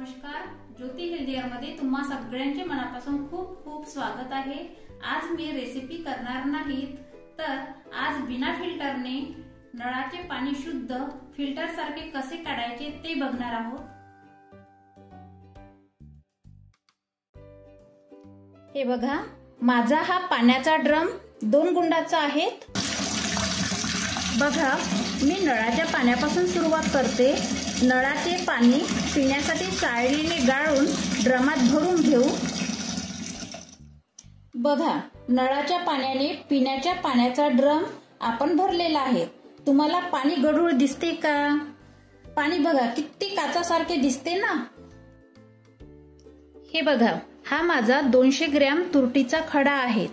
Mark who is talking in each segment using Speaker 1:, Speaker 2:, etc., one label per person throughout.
Speaker 1: नमस्कार, ज्योती हेल्दियर मध्ये तुम्हा सगळ्यांचे मनापासून खूप खूप स्वागत आहे। आज मी रेसिपी करणार नाहीत तर आज बिना फिल्टरने नळाचे पाणी शुद्ध फिल्टर सारखे कसे काढायचे ते बघणार आहोत। हे बघा, माझा हा पाण्याचा ड्रम 2 गुंडाचा आहे। बघा, मी नळाच्या पाण्यापासून सुरुवात करते। नळाचे पाणी पिण्यासाठी चाळणीने गाळून ड्रमात भरून घेऊ। बघा, नळाच्या पाण्याने पिण्याच्या पाण्याचा ड्रम आपण भरलेला आहे। तुम्हाला पाणी गढूळ दिसते का? पाणी बघा किती काचासारखे दिसते ना। हे बघा, हा माझा 200 ग्रॅम तुरटीचा खडा आहे।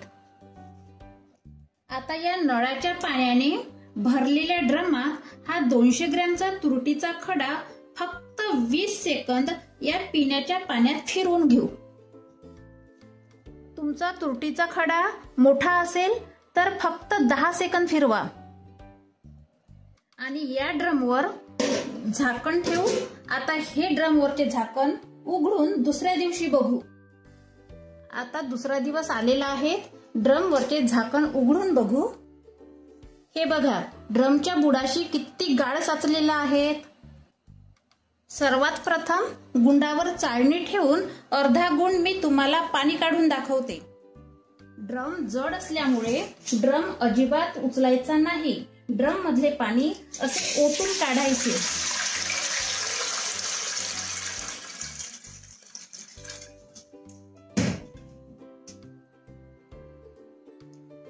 Speaker 1: आता या नळाच्या पाण्याने भरलेल्या ड्रमात हा 200 ग्रॅमचा तुरटीचा खडा फक्त 20 सेकंद या पिण्याच्या पाण्यात फिरवून घेऊ। तुमचा तुरटीचा खडा मोठा असेल तर फक्त 10 सेकंद फिरवा आणि या ड्रमवर झाकण ठेवू। आता हे ड्रमवरचे झाकण उघडून दुसऱ्या दिवशी बघू। आता दुसरा दिवस आलेला आहे। ड्रमवरचे झाकण उघडून बघू। हे बघा, ड्रमच्या बुडाशी किती गाळ साचलेला आहे। सर्वात प्रथम गुंडावर चाळणी ठेवून अर्धा गुंड मी तुम्हाला पाणी काढून दाखवते। ड्रम जड असल्यामुळे ड्रम अजिबात उचलायचा नाही। ड्रम मधले पाणी असे ओतून काढायचे।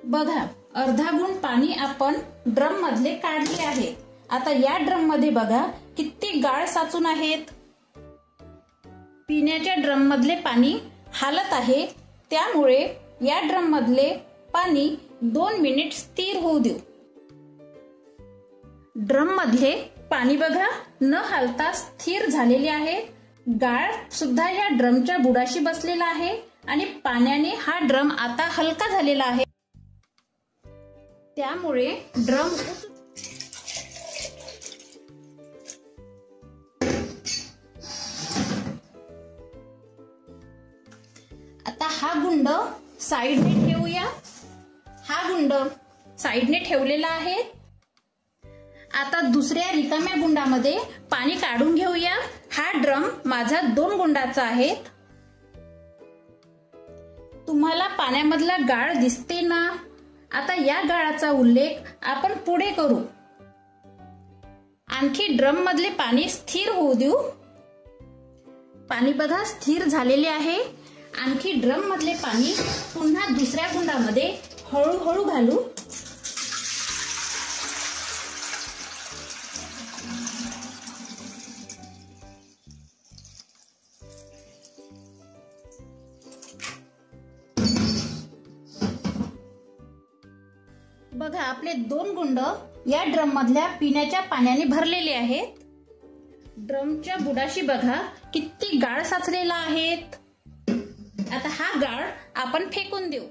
Speaker 1: बघा, अर्धा गुंड पाणी आपण ड्रम मधले काढले आहे। आता या ड्रम मध्ये बघा किती गाळ साचून आहेत। पिण्याच्या ड्रम मधले पाणी हालत आहे, त्यामुळे या ड्रम मधले पाणी 2 मिनिट स्थिर होऊ देऊ। ड्रम मधले पाणी बघा न हालता स्थिर झालेले आहे। गाळ सुद्धा या ड्रमच्या बुडाशी बसलेला आहे आणि पाण्याने हा ड्रम आता हलका झालेला आहे, त्यामुळे ड्रम आता हा गुंड साइडने ठेवूया। हा गुंड साइडने ठेवलेला आहे। आता दुसऱ्या रिकाम्या गुंडामध्ये पाणी काढून घेऊया। हा ड्रम माझा 2 गुंडाचा आहे। तुम्हाला पाण्यामधला गाळ दिसते ना? आता या गाळाचा उल्लेख आपण पुढे करू। आणखी ड्रम मधले पाणी स्थिर होऊ देऊ। पाणी बघा स्थिर झालेले आहे। आणखी ड्रम मधले पाणी पुन्हा दुसऱ्या गुंडामध्ये हळूहळू घालू। बघा, आपले 2 गुंड या ड्रम मधल्या पिण्याच्या पाण्याने भरलेले आहेत। ड्रमच्या बुडाशी बघा किती गाळ साचलेला आहे। आता हा गाळ आपण फेकून देऊ।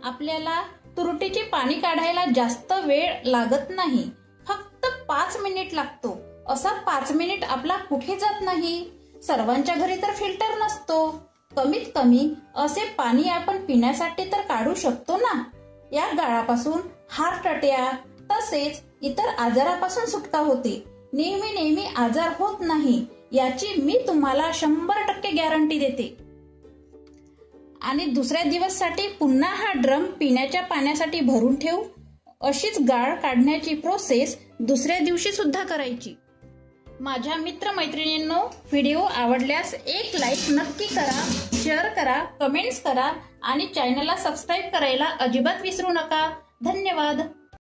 Speaker 1: आपल्याला तुरटीचे पाणी काढायला जास्त वेळ लागत नाही, फक्त 5 मिनिट लागतो। असा 5 मिनिट आपला कुठे जात नाही। सर्वांच्या घरी तर फिल्टर नसतो। कमीत कमी असे पाणी आपण पिण्यासाठी तर काढू शकतो ना। या गाळापासून हार्ट अटॅक तसेच इतर आजारापासून सुटका होते। नेहमी आजार होत नाही, याची मी तुम्हाला 100% गॅरंटी देते। आणि दुसऱ्या दिवससाठी पुन्हा हा ड्रम पिण्याच्या पाण्यासाठी भरून ठेवू। अशीच गाळ काढण्याची प्रोसेस दुसऱ्या दिवशी सुद्धा करायची। माझ्या मित्रमैत्रिणींनो, व्हिडिओ आवडल्यास एक लाईक नक्की करा, शेअर करा, कमेंट्स करा आणि चॅनलला सबस्क्राईब करायला अजिबात विसरू नका। धन्यवाद।